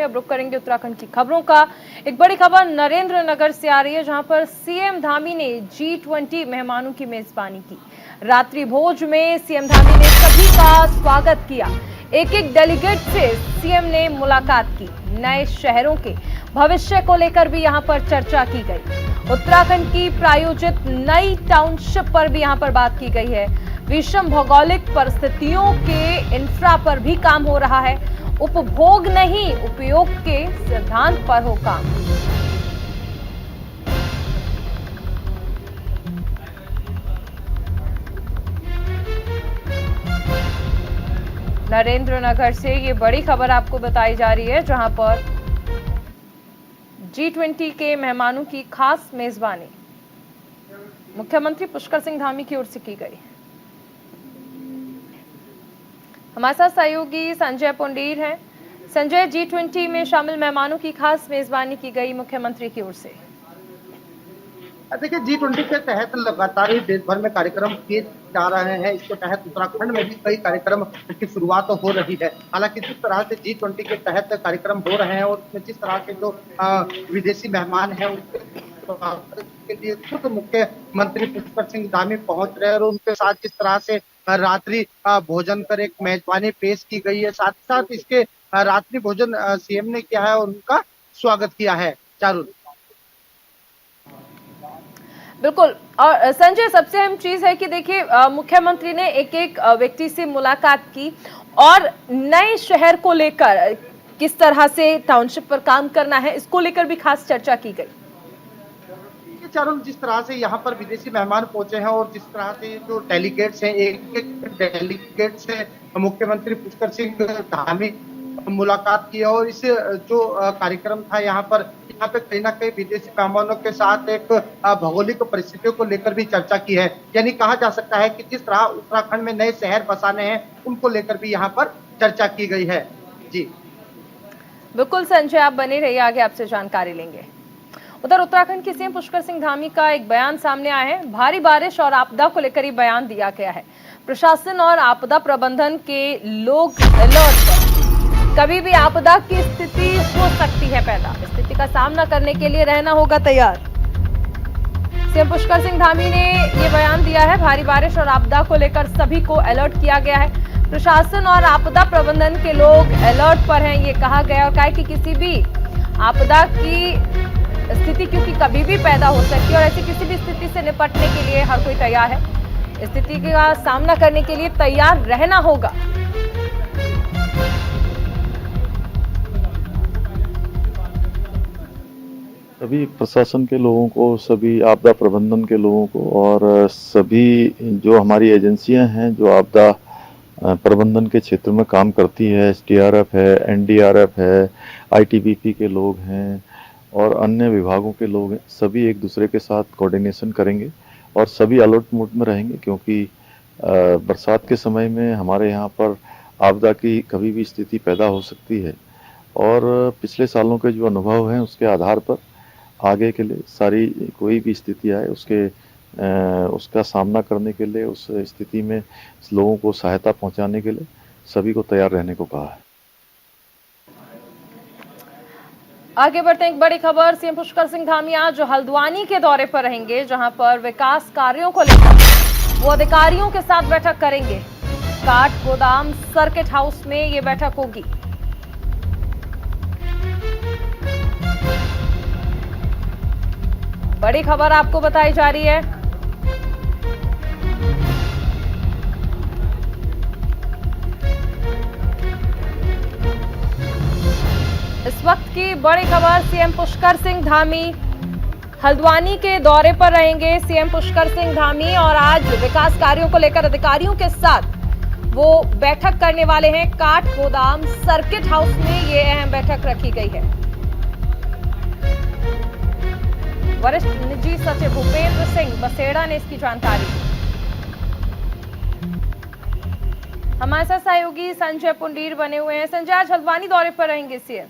अब रुक करेंगे उत्तराखंड की खबरों का। एक बड़ी खबर नरेंद्र नगर से आ रही है, जहां पर सीएम धामी ने G20 मेहमानों की मेजबानी की। रात्रि भोज में सीएम धामी ने सभी का स्वागत किया। एक एक डेलीगेट से सीएम ने मुलाकात की। नए शहरों के भविष्य को लेकर भी यहां पर चर्चा की गई। उत्तराखंड की प्रायोजित नई टाउनशिप पर भी यहां पर बात की गई है। विषम भौगोलिक परिस्थितियों के इंफ्रा पर भी काम हो रहा है। उपभोग नहीं, उपयोग के सिद्धांत पर हो काम। नरेंद्र नगर से ये बड़ी खबर आपको बताई जा रही है, जहां पर G20 के मेहमानों की खास मेजबानी मुख्यमंत्री पुष्कर सिंह धामी की ओर से की गई। हमारे साथ सहयोगी संजय पुंडीर हैं। संजय, G20 में शामिल मेहमानों की खास मेजबानी की गई मुख्यमंत्री की ओर से। देखिए, G20 के तहत लगातार ही देश भर में कार्यक्रम किए जा रहे हैं। इसके तहत उत्तराखंड में भी कई कार्यक्रम की शुरुआत हो रही है। हालांकि जिस तरह से G20 के तहत कार्यक्रम हो रहे हैं और उसमें जिस तरह के जो विदेशी मेहमान हैं उनके लिए खुद मुख्यमंत्री पुष्कर सिंह धामी पहुंच रहे हैं और उनके साथ जिस तरह से रात्रि भोजन कर एक मेजबानी पेश की गई है, साथ ही साथ इसके रात्रि भोजन सीएम ने किया है और उनका स्वागत किया है। चारुल, बिल्कुल। और संजय, सबसे अहम चीज है कि देखिए, मुख्यमंत्री ने एक एक व्यक्ति से मुलाकात की और नए शहर को लेकर किस तरह से टाउनशिप पर काम करना है, इसको लेकर भी खास चर्चा की गई। चारुल, जिस तरह से यहाँ पर विदेशी मेहमान पहुंचे हैं और जिस तरह से जो डेलीगेट्स हैं, एक एक डेलीगेट से मुख्यमंत्री पुष्कर सिंह धामी मुलाकात की और इस जो कार्यक्रम था यहाँ पे कहीं ना कहीं विदेशी मेहमानों के साथ एक भौगोलिक परिस्थितियों को लेकर भी चर्चा की है। यानी कहा जा सकता है कि जिस तरह उत्तराखंड में नए शहर बसाने हैं उनको लेकर भी यहाँ पर चर्चा की गई है। जी बिल्कुल संजय, आप बने रहिए, आगे आपसे जानकारी लेंगे। उधर उत्तराखंड के सीएम पुष्कर सिंह धामी का एक बयान सामने आया है। भारी बारिश और आपदा को लेकर ये बयान दिया गया है। प्रशासन और आपदा प्रबंधन के लोग अलर्ट हैं। कभी भी आपदा की स्थिति हो सकती है पैदा। स्थिति का सामना करने के लिए रहना होगा तैयार। सीएम पुष्कर सिंह धामी ने ये बयान दिया है। भारी बारिश और आपदा को लेकर सभी को अलर्ट किया गया है। प्रशासन और आपदा प्रबंधन के लोग अलर्ट पर हैं, ये कहा गया। और कहा कि किसी भी आपदा की स्थिति क्योंकि कभी भी पैदा हो सकती है और ऐसी किसी भी स्थिति से निपटने के लिए हर कोई तैयार है। स्थिति का सामना करने के लिए तैयार रहना होगा। सभी प्रशासन के लोगों को, सभी आपदा प्रबंधन के लोगों को और सभी जो हमारी एजेंसियां हैं जो आपदा प्रबंधन के क्षेत्र में काम करती है, SDRF है, NDRF है, ITBP के लोग हैं और अन्य विभागों के लोग हैं, सभी एक दूसरे के साथ कोऑर्डिनेशन करेंगे और सभी अलर्ट मोड में रहेंगे क्योंकि बरसात के समय में हमारे यहाँ पर आपदा की कभी भी स्थिति पैदा हो सकती है और पिछले सालों के जो अनुभव हैं उसके आधार पर आगे के लिए सारी कोई भी स्थिति आए उसका सामना करने के लिए, उस स्थिति में लोगों को सहायता पहुंचाने के लिए सभी को तैयार रहने को कहा है। आगे बढ़ते हैं, एक बड़ी खबर। सीएम पुष्कर सिंह धामी आज हल्द्वानी के दौरे पर रहेंगे, जहां पर विकास कार्यों को लेकर वो अधिकारियों के साथ बैठक करेंगे। काठ गोदाम सर्किट हाउस में ये बैठक होगी। बड़ी खबर आपको बताई जा रही है। इस वक्त की बड़ी खबर, सीएम पुष्कर सिंह धामी हल्द्वानी के दौरे पर रहेंगे। सीएम पुष्कर सिंह धामी और आज विकास कार्यों को लेकर अधिकारियों के साथ वो बैठक करने वाले हैं। काठ गोदाम सर्किट हाउस में ये अहम बैठक रखी गई है। वरिष्ठ निजी सचिव भूपेंद्र सिंह बसेड़ा ने इसकी जानकारी दी। हमारे साथ सहयोगी संजय पुंडीर बने हुए हैं। संजय, आज हल्द्वानी दौरे पर रहेंगे सीएम।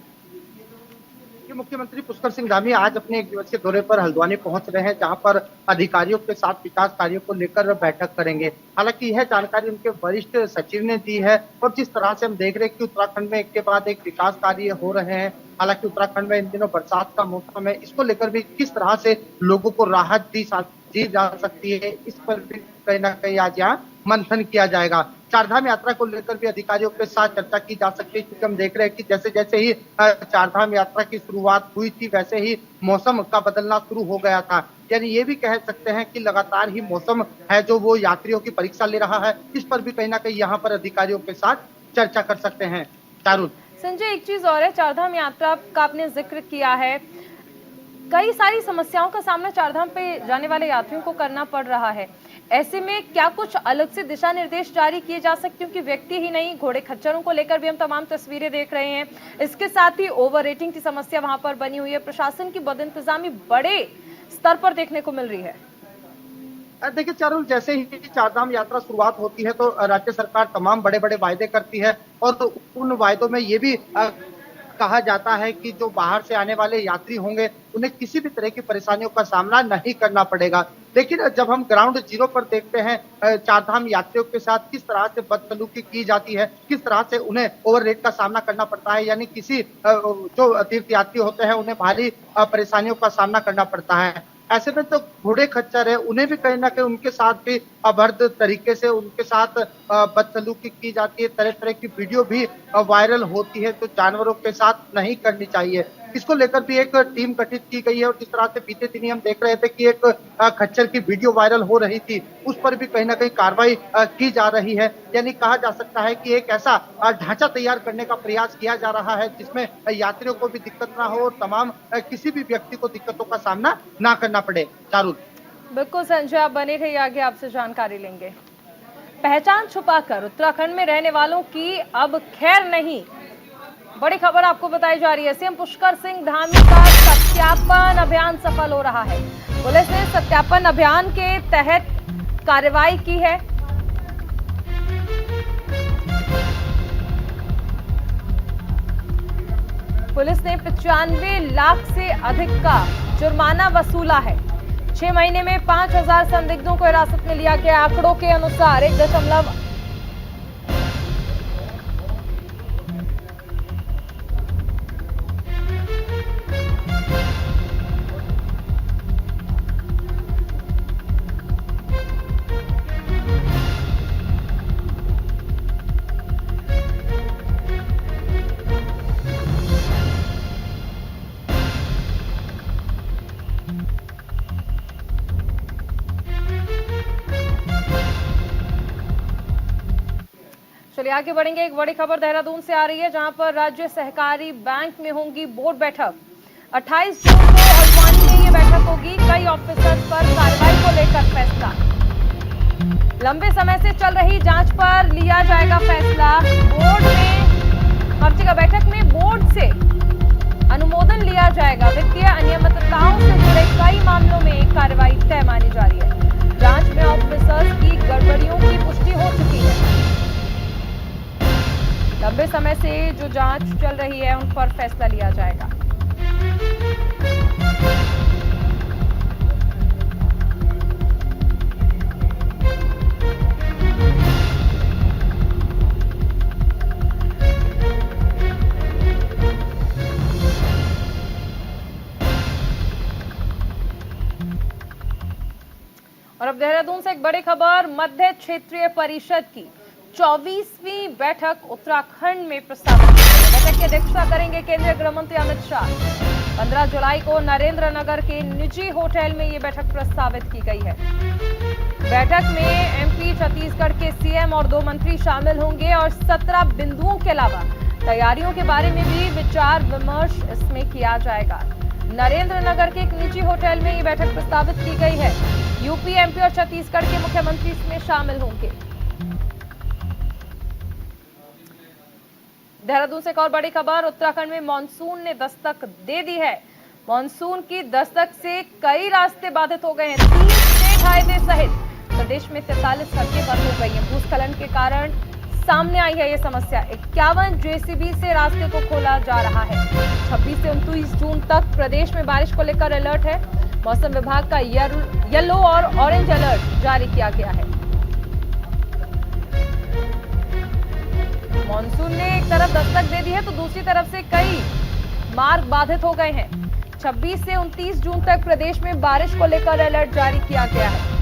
ये मुख्यमंत्री पुष्कर सिंह धामी आज अपने एक दिवसीय दौरे पर हल्द्वानी पहुंच रहे हैं, जहां पर अधिकारियों के साथ विकास कार्यों को लेकर बैठक करेंगे। हालांकि यह जानकारी उनके वरिष्ठ सचिव ने दी है और जिस तरह से हम देख रहे हैं कि उत्तराखंड में एक के बाद एक विकास कार्य हो रहे हैं। हालांकि उत्तराखंड में इन दिनों बरसात का मौसम है, इसको लेकर भी किस तरह से लोगों को राहत दी जा सकती है, इस पर भी कहीं ना कहीं आज यहाँ मंथन किया जाएगा। चारधाम यात्रा को लेकर भी अधिकारियों के साथ चर्चा की जा सकती है, क्योंकि हम देख रहे हैं कि जैसे जैसे ही चारधाम यात्रा की शुरुआत हुई थी, वैसे ही मौसम का बदलना शुरू हो गया था। यानी ये भी कह सकते हैं कि लगातार ही मौसम है जो वो यात्रियों की परीक्षा ले रहा है। इस पर भी कहीं ना कहीं यहाँ पर अधिकारियों के साथ चर्चा कर सकते हैं। चारुल संजय, एक चीज और है, चारधाम यात्रा का आपने जिक्र किया है, कई सारी समस्याओं का सामना चारधाम पे जाने वाले यात्रियों को करना पड़ रहा है। ऐसे में क्या कुछ अलग से दिशा निर्देश जारी किए जा सकते हैं? क्योंकि व्यक्ति ही नहीं, घोड़े खच्चरों को लेकर भी हम तमाम तस्वीरें देख रहे हैं। इसके साथ ही ओवर रेटिंग की समस्या वहां पर बनी हुई है, प्रशासन की बदइंतजामी बड़े स्तर पर देखने को मिल रही है। देखिए चारुल, जैसे ही चारधाम यात्रा शुरुआत होती है तो राज्य सरकार तमाम बड़े बड़े वायदे करती है और तो उन वायदों में ये भी कहा जाता है कि जो बाहर से आने वाले यात्री होंगे उन्हें किसी भी तरह की परेशानियों का सामना नहीं करना पड़ेगा। लेकिन जब हम ग्राउंड जीरो पर देखते हैं चारधाम यात्रियों के साथ किस तरह से बदसलूकी की जाती है, किस तरह से उन्हें ओवर रेट का सामना करना पड़ता है, यानी किसी जो तीर्थ यात्री होते हैं उन्हें भारी परेशानियों का सामना करना पड़ता है। ऐसे में तो घोड़े खच्चर है, उन्हें भी कहीं ना कहीं उनके साथ भी अभद्र तरीके से उनके साथ बदसलूकी की जाती है। तरह तरह की वीडियो भी वायरल होती है, तो जानवरों के साथ नहीं करनी चाहिए। इसको लेकर भी एक टीम गठित की गई है और जिस तरह से बीते दिन हम देख रहे थे कि एक खच्चर की वीडियो वायरल हो रही थी, उस पर भी कहीं ना कहीं कार्रवाई की जा रही है। यानी कहा जा सकता है कि एक ऐसा ढांचा तैयार करने का प्रयास किया जा रहा है जिसमें यात्रियों को भी दिक्कत ना हो और तमाम किसी भी व्यक्ति को दिक्कतों का सामना ना करना पड़े। चारुल बिल्कुल संजय, आप बने रहिए, आगे आपसे जानकारी लेंगे। पहचान छुपाकर उत्तराखंड में रहने वालों की अब खैर नहीं, बड़ी खबर आपको बताई जा रही है। सीएम पुष्कर सिंह धामी का सत्यापन अभियान सफल हो रहा है। पुलिस ने सत्यापन अभियान के तहत कार्रवाई की है। पुलिस ने 95 लाख से अधिक का जुर्माना वसूला है। 6 महीने में 5000 संदिग्धों को हिरासत में लिया गया। आंकड़ों के अनुसार 1. चलिए आगे बढ़ेंगे। एक बड़ी खबर देहरादून से आ रही है, जहां पर राज्य सहकारी बैंक में होंगी बोर्ड बैठक। 28 जून को हल्द्वानी में ये बैठक होगी। कई ऑफिसर्स पर कार्रवाई को लेकर फैसला। लंबे समय से चल रही जांच पर लिया जाएगा फैसला। बोर्ड में हर जगह बैठक में बोर्ड से अनुमोदन लिया जाएगा। वित्तीय अनियमितताओं से जुड़े कई मामलों में कार्रवाई तय मानी जा रही है। जांच में ऑफिसर्स की गड़बड़ियों की पुष्टि हो चुकी है। लंबे समय से जो जांच चल रही है उन पर फैसला लिया जाएगा। और अब देहरादून से एक बड़ी खबर, मध्य क्षेत्रीय परिषद की 24वीं बैठक उत्तराखंड में प्रस्तावित की गई। बैठक की अध्यक्षता करेंगे केंद्रीय गृह मंत्री अमित शाह। 15 जुलाई को नरेंद्र नगर के निजी होटल में ये बैठक प्रस्तावित की गई है। बैठक में एमपी, छत्तीसगढ़ के सीएम और 2 मंत्री शामिल होंगे और 17 बिंदुओं के अलावा तैयारियों के बारे में भी विचार विमर्श इसमें किया जाएगा। नरेंद्र नगर के एक निजी होटल में ये बैठक प्रस्तावित की गई है। यूपी, एमपी और छत्तीसगढ़ के मुख्यमंत्री इसमें शामिल होंगे। देहरादून से एक और बड़ी खबर, उत्तराखंड में मानसून ने दस्तक दे दी है। मानसून की दस्तक से कई रास्ते बाधित हो गए हैं। 3 स्टेट हाईवे सहित प्रदेश में 43 सड़कें बंद हो गई हैं। भूस्खलन के कारण सामने आई है ये समस्या। 51 जेसीबी से रास्ते को खोला जा रहा है। 26 से 29 जून तक प्रदेश में बारिश को लेकर अलर्ट है। मौसम विभाग का येलो और ऑरेंज अलर्ट जारी किया गया है। मॉनसून ने एक तरफ दस्तक दे दी है तो दूसरी तरफ से कई मार्ग बाधित हो गए हैं। 26 से 29 जून तक प्रदेश में बारिश को लेकर अलर्ट जारी किया गया है।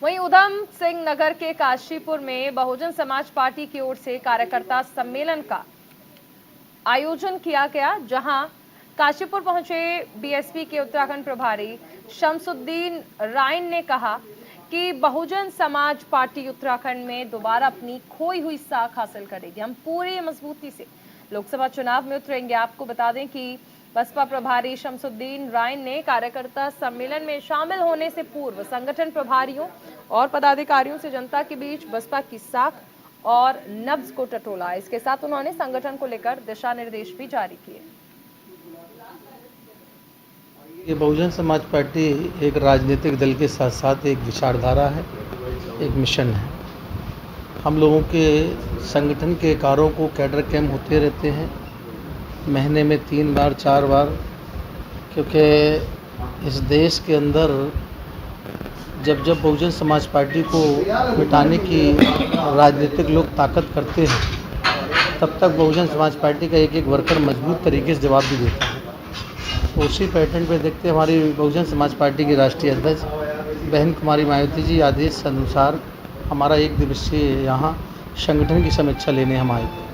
वहीं उधम सिंह नगर के काशीपुर में बहुजन समाज पार्टी की ओर से कार्यकर्ता सम्मेलन का आयोजन किया गया, जहां काशीपुर पहुंचे बीएसपी के उत्तराखंड प्रभारी शमसुद्दीन रायन ने कहा कि बहुजन समाज पार्टी उत्तराखंड में दोबारा अपनी खोई हुई साख हासिल करेगी। हम पूरी मजबूती से लोकसभा चुनाव में उतरेंगे। आपको बता दें कि बसपा प्रभारी शमसुद्दीन रायन ने कार्यकर्ता सम्मेलन में शामिल होने से पूर्व संगठन प्रभारियों और पदाधिकारियों से जनता के बीच बसपा की साख और नब्ज को टटोला। इसके साथ उन्होंने संगठन को लेकर दिशा निर्देश भी जारी किए। ये बहुजन समाज पार्टी एक राजनीतिक दल के साथ साथ एक विचारधारा है, एक मिशन है। हम लोगों के संगठन के कार्यों को कैडर कैंप होते रहते हैं महीने में 3 बार 4 बार, क्योंकि इस देश के अंदर जब बहुजन समाज पार्टी को मिटाने की राजनीतिक लोग ताकत करते हैं, तब तक बहुजन समाज पार्टी का एक वर्कर मजबूत तरीके से जवाब भी देता है। तो उसी पैटर्न पे देखते हमारी बहुजन समाज पार्टी की राष्ट्रीय अध्यक्ष बहन कुमारी मायावती जी आदेश अनुसार हमारा 1 दिवसीय यहाँ संगठन की समीक्षा लेने हम आए थे।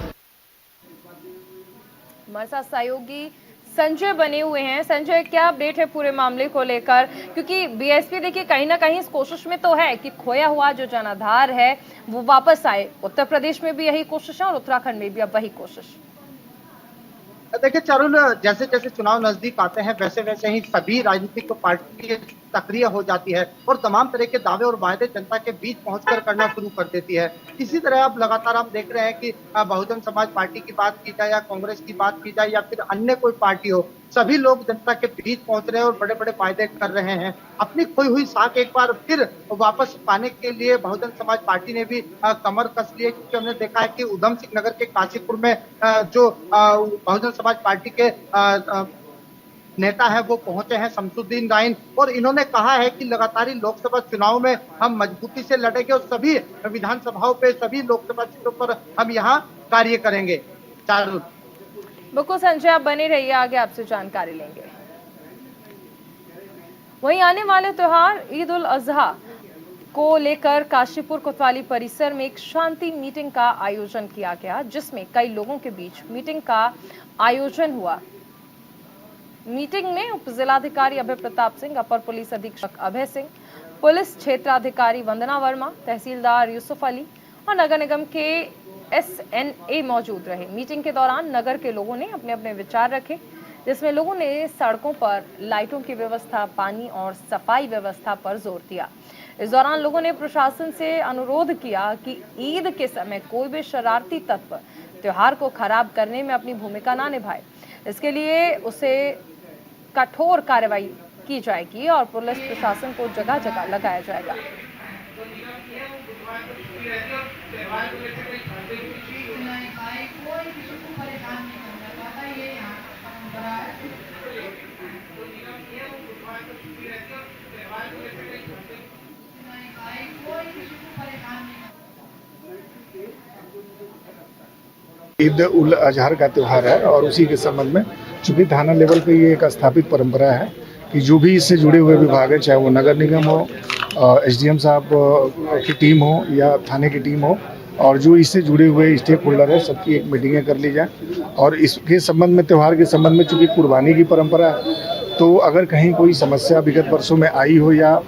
हमारे साथ सहयोगी संजय बने हुए हैं। संजय, क्या अपडेट है पूरे मामले को लेकर? क्योंकि बीएसपी देखिए कहीं ना कहीं इस कोशिश में तो है कि खोया हुआ जो जनाधार है वो वापस आए। उत्तर प्रदेश में भी यही कोशिश है और उत्तराखंड में भी अब वही कोशिश। देखिए चारुल, जैसे जैसे चुनाव नजदीक आते हैं वैसे वैसे ही सभी राजनीतिक पार्टी सक्रिय हो जाती है और तमाम तरह के दावे और वायदे जनता के बीच पहुंचकर करना शुरू कर देती है। इसी तरह अब लगातार हम देख रहे हैं कि बहुजन समाज पार्टी की बात की जाए या कांग्रेस की बात की जाए या फिर अन्य कोई पार्टी हो, सभी लोग जनता के बीच पहुंच रहे हैं और बड़े बड़े वायदे कर रहे हैं। अपनी खोई हुई साख एक बार फिर वापस पाने के लिए बहुजन समाज पार्टी ने भी कमर कस ली है, क्योंकि हमने देखा है कि उधम सिंह नगर के काशीपुर में जो बहुजन समाज पार्टी के नेता है वो पहुंचे हैं शमसुद्दीन रायन, और इन्होंने कहा है कि लगातार लोकसभा चुनाव में हम मजबूती से लड़ेंगे और सभी विधानसभाओं पे सभी लोकसभा सीटों पर हम यहाँ कार्य करेंगे। चारुल, बिल्कुल संजय, आप बने रहिए, आगे आपसे जानकारी लेंगे। वहीं आने वाले त्योहार ईद उल अजहा को लेकर काशीपुर कोतवाली परिसर में एक शांति मीटिंग का आयोजन किया गया, जिसमें कई लोगों के बीच मीटिंग का आयोजन हुआ। मीटिंग में उप जिलाधिकारी अभय प्रताप सिंह, अपर पुलिस अधीक्षक अभय सिंह, पुलिस क्षेत्राधिकारी वंदना वर्मा, तहसीलदार यूसुफ अली और नगर निगम के SNA मौजूद रहे। मीटिंग के दौरान नगर के लोगों ने अपने अपने विचार रखे, जिसमें लोगों ने सड़कों पर लाइटों की व्यवस्था, पानी और सफाई व्यवस्था पर जोर दिया। इस दौरान लोगों ने प्रशासन से अनुरोध किया कि ईद के समय कोई भी शरारती तत्व त्योहार को खराब करने में अपनी भूमिका ना निभाए। इसके लिए उसे कठोर कार्रवाई की जाएगी और पुलिस प्रशासन को जगह जगह लगाया जाएगा। ईद उल अजहा का त्यौहार है और उसी के संबंध में चूंकि थाना लेवल पे ये एक स्थापित परंपरा है कि जो भी इससे जुड़े हुए विभाग हैं, चाहे वो नगर निगम हो, SDM साहब की टीम हो या थाने की टीम हो, और जो इससे जुड़े हुए स्टेक होल्डर है, सबकी एक मीटिंगें कर ली जाए। और इसके संबंध में, त्यौहार के संबंध में चूंकि कुर्बानी की परंपरा है, तो अगर कहीं कोई समस्या विगत वर्षों में आई हो या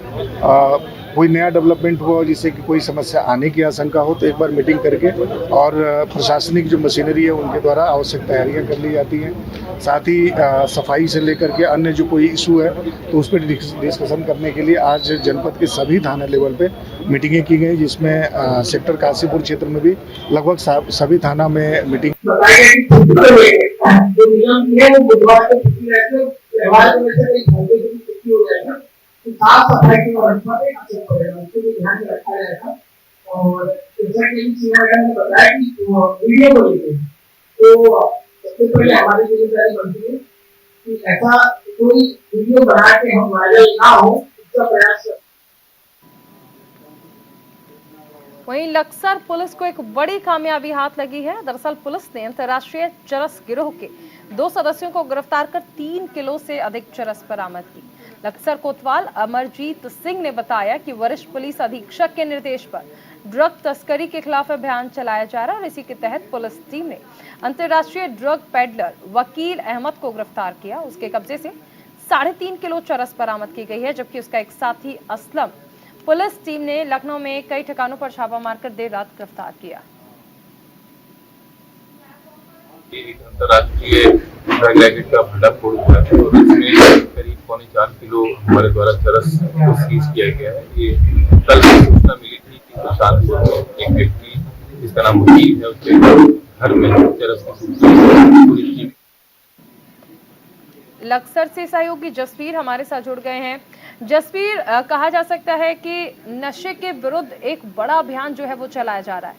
कोई नया डेवलपमेंट हुआ जिससे कि कोई समस्या आने की आशंका हो, तो एक बार मीटिंग करके और प्रशासनिक जो मशीनरी है उनके द्वारा आवश्यक तैयारियां कर ली जाती हैं। साथ ही सफाई से लेकर के अन्य जो कोई इशू है तो उस पर डिस्कशन करने के लिए आज जनपद के सभी थाना लेवल पे मीटिंगें की गई, जिसमें सेक्टर काशीपुर क्षेत्र में भी लगभग सभी थाना में मीटिंग। साफ सफाई के व्यवस्था पे अच्छे पड़ेगा, उसको भी ध्यान में रखा जाएगा। और जैसा कि सीमा ने बताया कि वीडियो को लेकर तो सबसे पहले हमारी जिम्मेदारी बनती है कि ऐसा कोई वीडियो बना के हम वायरल ना हो, इसका प्रयास करें। वहीं लक्सर पुलिस को एक बड़ी कामयाबी हाथ लगी है। दरअसल पुलिस ने अंतर्राष्ट्रीय चरस गिरोह के 2 सदस्यों को गिरफ्तार कर 3 किलो से अधिक चरस बरामद की। लक्सर कोतवाल अमरजीत सिंह ने बताया कि वरिष्ठ पुलिस अधीक्षक के निर्देश पर ड्रग तस्करी के खिलाफ अभियान चलाया जा रहा है और इसी के तहत पुलिस टीम ने अंतर्राष्ट्रीय ड्रग पेडलर वकील अहमद को गिरफ्तार किया। उसके कब्जे से 3.5 किलो चरस बरामद की गई है, जबकि उसका एक साथी असलम पुलिस टीम ने लखनऊ में कई ठिकानों पर छापा मारकर देर रात गिरफ्तार किया। अंतर्राष्ट्रीय ड्रग रैकेट का भंडाफोड़ हुआ है और इसमें करीब 4.25 किलो हमारे द्वारा चरस को सीज किया गया है। ये कल सूचना मिली थी कि सुल्तानपुर में एक व्यक्ति जिसका नाम वकील है उसके घर में चरस की पुलिस टीम। लक्सर से सहयोगी जसवीर हमारे साथ जुड़ गए हैं। जसवीर, कहा जा सकता है कि नशे के विरुद्ध एक बड़ा अभियान जो है वो चलाया जा रहा है।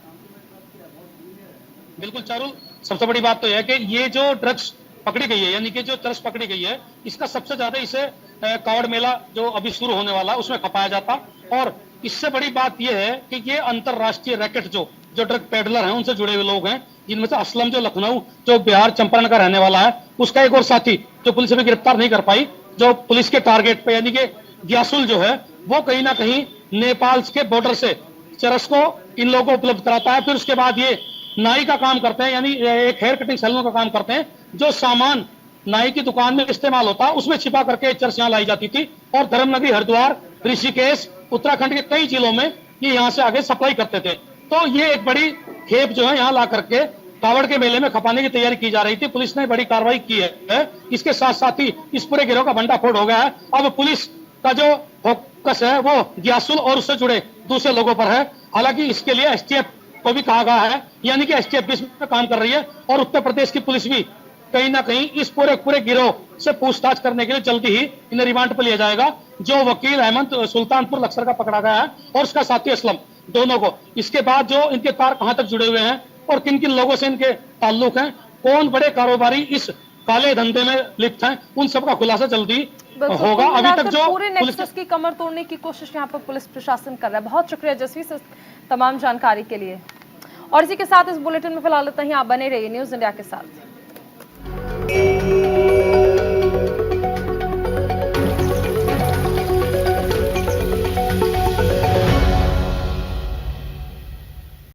बिल्कुल चारू, सबसे बड़ी बात तो यह है कि ये जो ड्रग्स पकड़ी गई है, यानी कि जो चरस पकड़ी गई है, इसका सबसे ज्यादा इसे कावड़ मेला जो अभी शुरू होने वाला उसमें खपाया जाता। और इससे बड़ी बात यह है कि ये अंतरराष्ट्रीय रैकेट जो ड्रग पेडलर हैं उनसे जुड़े हुए लोग हैं, जिनमें से असलम जो लखनऊ जो बिहार चंपारण का रहने वाला है, उसका एक और साथी जो पुलिस अभी गिरफ्तार नहीं कर पाई, जो पुलिस के टारगेट पे यानी कि ग्यासुल जो है वो कहीं ना कहीं नेपाल के बॉर्डर से चरस को इन लोगों को उपलब्ध कराता है। फिर उसके बाद ये नाई का काम करते हैं, यानी एक हेयर कटिंग सैलून का काम करते हैं। जो सामान नाई की दुकान में इस्तेमाल होता है उसमें छिपा करके चरस यहाँ लाई जाती थी और धर्मनगरी, हरिद्वार, ऋषिकेश, उत्तराखंड के कई जिलों में ये यहाँ से आगे सप्लाई करते थे। तो ये एक बड़ी खेप जो है यहाँ ला करके कावड़ के मेले में खपाने की तैयारी की जा रही थी। पुलिस ने बड़ी कार्रवाई की है। इसके साथ साथ ही इस पूरे गिरोह का भंडाफोड़ हो गया है। अब पुलिस का जो फोकस है वो ग्यासुल और उससे जुड़े दूसरे लोगों पर है। हालांकि इसके लिए एसटीएफ को भी कहा गया है, यानी कि एसटीएफ भी इसमें काम कर रही है और उत्तर प्रदेश की पुलिस भी कहीं ना कहीं इस पूरे गिरोह से पूछताछ करने के लिए जल्दी ही इन्हें रिमांड पर लिया जाएगा। जो वकील अहमद सुल्तानपुर लक्सर का पकड़ा गया है और उसका साथी असलम, दोनों को। इसके बाद जो इनके तार कहां तक जुड़े हुए हैं और किन किन लोगों से इनके ताल्लुक हैं, कौन बड़े कारोबारी इस काले धंधे में लिप्त हैं, उन सबका खुलासा जल्दी होगा। अभी तक जो पूरे नेक्सस की कमर तोड़ने की कोशिश यहाँ पर पुलिस प्रशासन कर रहा है। बहुत शुक्रिया जसवीर से तमाम जानकारी के लिए। और इसी के साथ इस बुलेटिन में फिलहाल इतना ही। आप बने रहिए न्यूज़ इंडिया के साथ।